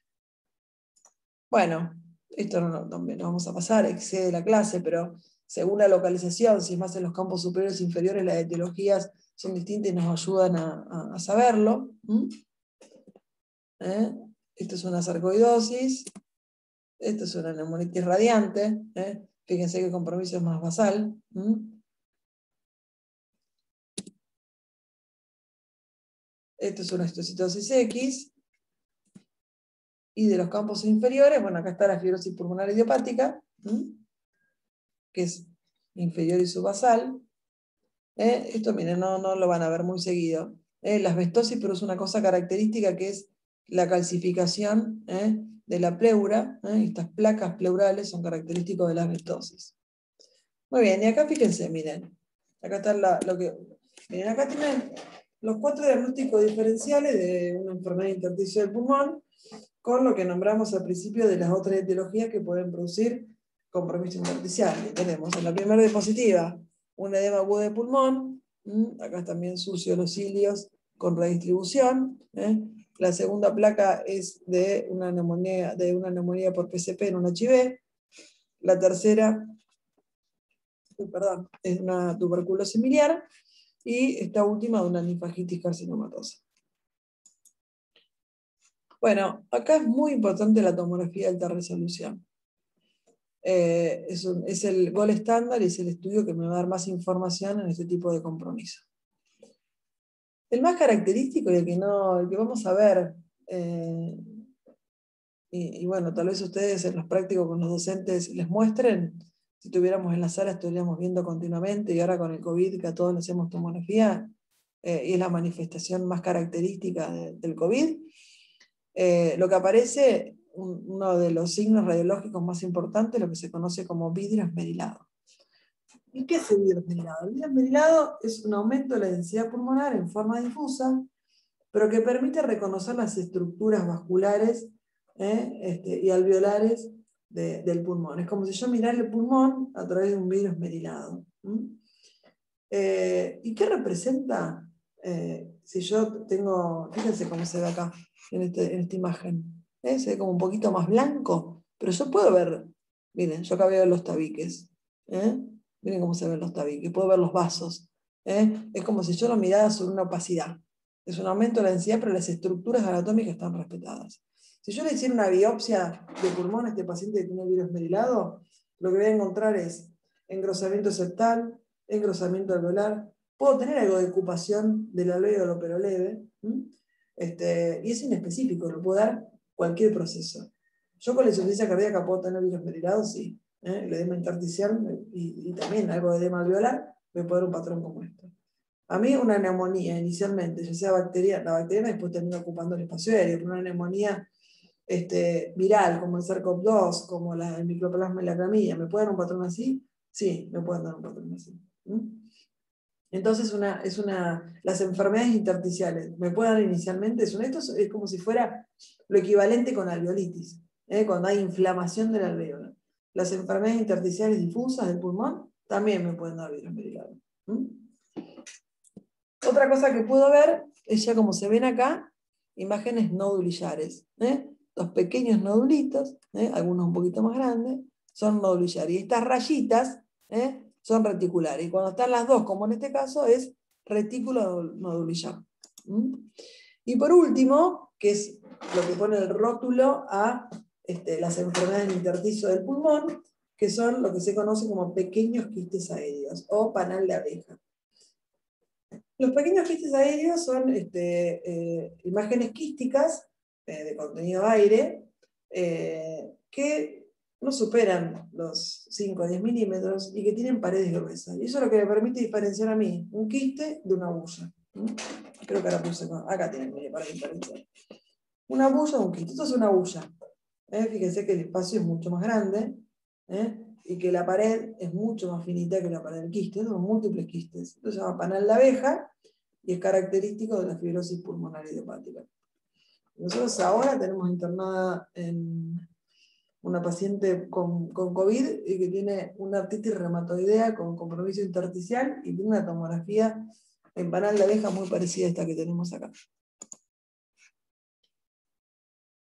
[SPEAKER 1] Bueno, esto no vamos a pasar, excede la clase, pero según la localización, si es más en los campos superiores e inferiores, las etiologías son distintas y nos ayudan a saberlo. Esto es una sarcoidosis, esto es una neumonitis radiante, fíjense que el compromiso es más basal. Esto es una histocitosis X. Y de los campos inferiores, bueno, acá está la fibrosis pulmonar idiopática, que es inferior y subbasal. Esto, miren, no lo van a ver muy seguido. La asbestosis produce una cosa característica que es la calcificación de la pleura. Estas placas pleurales son característicos de la asbestosis. Muy bien, y acá fíjense, miren. Acá está miren, acá tienen los 4 diagnósticos diferenciales de una enfermedad intersticial del pulmón, con lo que nombramos al principio de las otras etiologías que pueden producir compromiso intersticial. Tenemos en la primera diapositiva un edema agudo de pulmón, acá también sucio los cilios con redistribución. La segunda placa es de una neumonía por PCP en un HIV. La tercera, es una tuberculosis miliar. Y esta última de una linfagitis carcinomatosa. Bueno, acá es muy importante la tomografía de alta resolución. Es el gold estándar y es el estudio que me va a dar más información en este tipo de compromiso. El más característico y el que vamos a ver, y bueno, tal vez ustedes en los prácticos con los docentes les muestren, si estuviéramos en la sala estaríamos viendo continuamente, y ahora con el COVID que a todos le hacemos tomografía, y es la manifestación más característica del COVID. Lo que aparece, uno de los signos radiológicos más importantes, lo que se conoce como vidrio esmerilado. ¿Y qué es el vidrio esmerilado? El vidrio esmerilado es un aumento de la densidad pulmonar en forma difusa, pero que permite reconocer las estructuras vasculares y alveolares del pulmón. Es como si yo mirara el pulmón a través de un vidrio esmerilado. ¿Y qué representa? Si yo tengo, fíjense cómo se ve acá, en esta imagen. Se ve como un poquito más blanco, pero yo puedo ver, miren, yo acá veo los tabiques. Miren cómo se ven los tabiques, puedo ver los vasos. Es como si yo lo mirara sobre una opacidad. Es un aumento de la densidad, pero las estructuras anatómicas están respetadas. Si yo le hiciera una biopsia de pulmón a este paciente que tiene virus esmerilado, lo que voy a encontrar es engrosamiento septal, engrosamiento alveolar, puedo tener algo de ocupación del alvéolo, pero leve, y es inespecífico, lo puedo dar cualquier proceso. Yo con la insuficiencia cardíaca puedo tener virus esmerilado, sí. El edema intersticial y también algo de edema alveolar, me puede dar un patrón como esto. A mí una neumonía inicialmente, ya sea bacteriana, la bacteriana después termina ocupando el espacio aéreo, pero una neumonía viral, como el SARS-CoV-2, como el microplasma y la clamilla, ¿me puede dar un patrón así? Sí, me pueden dar un patrón así. Entonces, las enfermedades intersticiales, ¿me pueden dar inicialmente? Esto es como si fuera lo equivalente con alveolitis, cuando hay inflamación del alvéolo. Las enfermedades intersticiales difusas del pulmón también me pueden dar virus esmerilado. Otra cosa que puedo ver es ya como se ven acá, imágenes nodulillares. Los pequeños nodulitos, algunos un poquito más grandes, son nodulillares. Y estas rayitas son reticulares. Y cuando están las dos, como en este caso, es retículo nodulillar. Y por último, que es lo que pone el rótulo a las enfermedades del intersticio del pulmón, que son lo que se conoce como pequeños quistes aéreos o panal de abeja. Los pequeños quistes aéreos son imágenes quísticas de contenido aire que no superan los 5 o 10 milímetros y que tienen paredes gruesas. Y eso es lo que me permite diferenciar a mí un quiste de una bulla. Creo que ahora puse, acá tienen para diferenciar. Una bulla o un quiste. Esto es una bulla. Fíjense que el espacio es mucho más grande y que la pared es mucho más finita que la pared del quiste. Son múltiples quistes. Esto se llama panal de abeja y es característico de la fibrosis pulmonar idiopática. Nosotros ahora tenemos internada en una paciente con COVID y que tiene una artritis reumatoidea con compromiso intersticial y tiene una tomografía en panal de abeja muy parecida a esta que tenemos acá.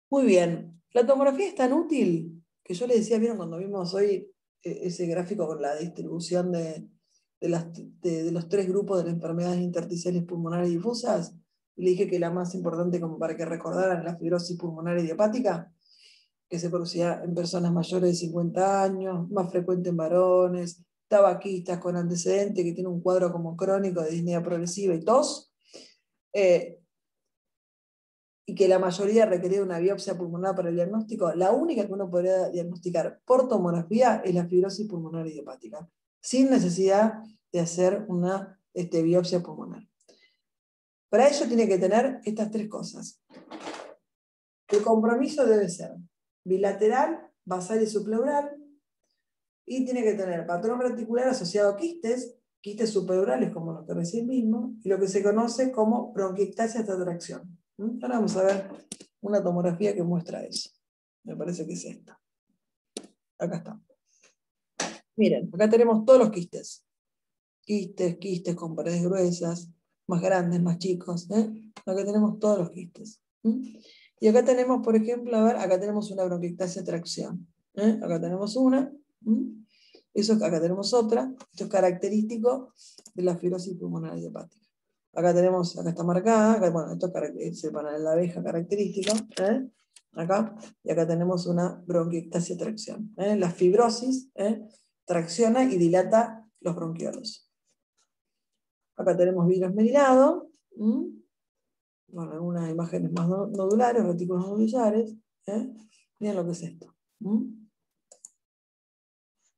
[SPEAKER 1] Muy bien. La tomografía es tan útil que yo les decía, vieron cuando vimos hoy ese gráfico con la distribución de los 3 grupos de las enfermedades intersticiales pulmonares difusas, le dije que la más importante como para que recordaran la fibrosis pulmonar idiopática, que se producía en personas mayores de 50 años, más frecuente en varones, tabaquistas con antecedentes, que tienen un cuadro como crónico de disnea progresiva y tos, y que la mayoría requería una biopsia pulmonar para el diagnóstico. La única que uno podría diagnosticar por tomografía es la fibrosis pulmonar idiopática, sin necesidad de hacer una biopsia pulmonar. Para ello tiene que tener estas 3 cosas. El compromiso debe ser bilateral, basal y subpleural, y tiene que tener patrón reticular asociado a quistes subpleurales como los que recién vimos, y lo que se conoce como bronquiectasia hasta tracción. Ahora vamos a ver una tomografía que muestra eso. Me parece que es esta. Acá está. Miren, acá tenemos todos los quistes. Quistes con paredes gruesas, más grandes, más chicos. Acá tenemos todos los quistes. Y acá tenemos, por ejemplo, a ver, acá tenemos una bronquiectasia tracción. Acá tenemos una. Acá tenemos otra. Esto es característico de la fibrosis pulmonar idiopática. Acá está marcada, acá, bueno, esto es el panal de la abeja característico. Acá, y acá tenemos una bronquiectasia tracción. La fibrosis tracciona y dilata los bronquiolos. Acá tenemos vidrio esmerilado. Bueno, algunas imágenes más nodulares, retículos nodulares. Miren lo que es esto.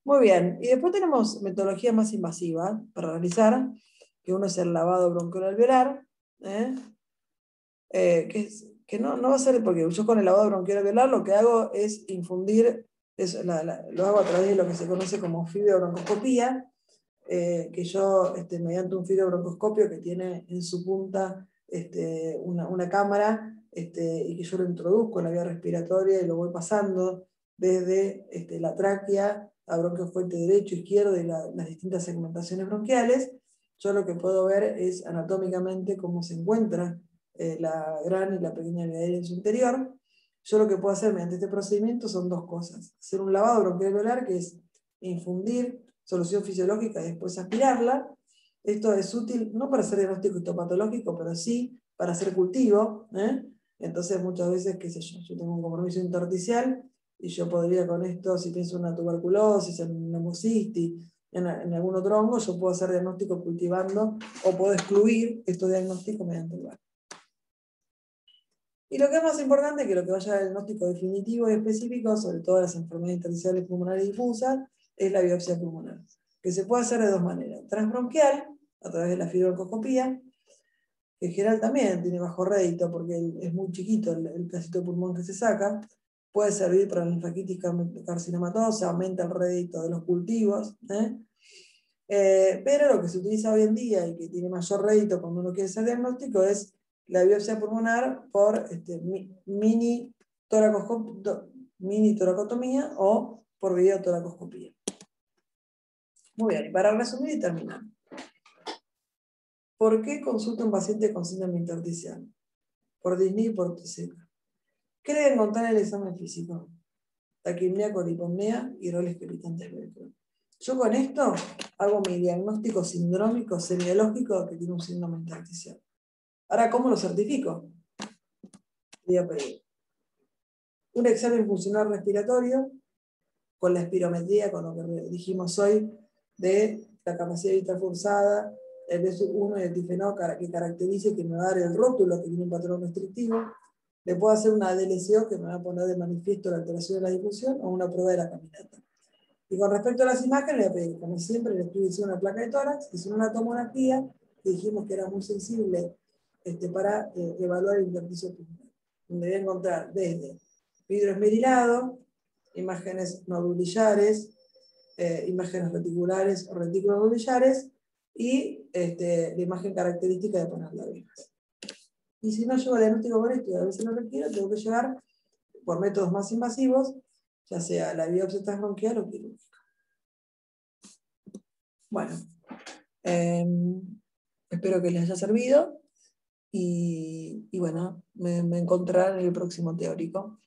[SPEAKER 1] Muy bien, y después tenemos metodologías más invasivas para realizar, que uno es el lavado bronquiolo-alveolar, que no va a ser, porque yo con el lavado bronquiolo-alveolar lo que hago es infundir, lo hago a través de lo que se conoce como fibrobroncoscopía, que yo, mediante un fibrobroncoscopio que tiene en su punta una cámara, y que yo lo introduzco en la vía respiratoria y lo voy pasando desde la tráquea a bronquio fuerte derecho, izquierdo y las distintas segmentaciones bronquiales. Yo lo que puedo ver es anatómicamente cómo se encuentra la gran y la pequeña vía aérea en su interior. Yo lo que puedo hacer mediante este procedimiento son 2 cosas. Hacer un lavado bronquial-alveolar, que es infundir solución fisiológica y después aspirarla. Esto es útil no para hacer diagnóstico histopatológico, pero sí para hacer cultivo. Entonces muchas veces, qué sé yo tengo un compromiso intersticial y yo podría con esto, si pienso en una tuberculosis, en una mucistis, en algún otro hongo, yo puedo hacer diagnóstico cultivando o puedo excluir estos diagnósticos mediante el bar. Y lo que es más importante, que lo que vaya al diagnóstico definitivo y específico, sobre todo las enfermedades intersticiales pulmonares difusas, es la biopsia pulmonar, que se puede hacer de 2 maneras. Transbronquial, a través de la fibrobroncoscopía, que en general también tiene bajo rédito, porque es muy chiquito el pedacito de pulmón que se saca. Puede servir para la linfaquitis carcinomatosa, aumenta el rédito de los cultivos. Pero lo que se utiliza hoy en día y que tiene mayor rédito cuando uno quiere hacer diagnóstico es la biopsia pulmonar por mini toracotomía o por videotoracoscopía. Muy bien, y para resumir y terminar. ¿Por qué consulta un paciente con síndrome intersticial? Por disnea y por TZ. ¿Qué debe encontrar en el examen físico? Taquipnea con hipopnea y roles crepitantes velcro. Yo con esto hago mi diagnóstico sindrómico semiológico que tiene un síndrome intersticial. Ahora, ¿cómo lo certifico? Voy a pedir un examen funcional respiratorio con la espirometría, con lo que dijimos hoy, de la capacidad vital forzada, el BS1 y el difenó que caracterice, que me va a dar el rótulo que tiene un patrón restrictivo. Le puedo hacer una DLCO que me va a poner de manifiesto la alteración de la difusión o una prueba de la caminata. Y con respecto a las imágenes, le voy a pedir, como siempre, le estoy diciendo una placa de tórax, hice una tomografía, que dijimos que era muy sensible para evaluar el intersticio pulmonar. Donde voy a encontrar desde vidrio esmerilado, imágenes nodulillares, imágenes reticulares o reticulonodulillares y la imagen característica de poner la abejas. Y si no llevo el diagnóstico correcto y a veces lo requiero, tengo que llevar por métodos más invasivos, ya sea la biopsia transbronquial o quirúrgica. Bueno, espero que les haya servido y bueno, me encontrarán en el próximo teórico.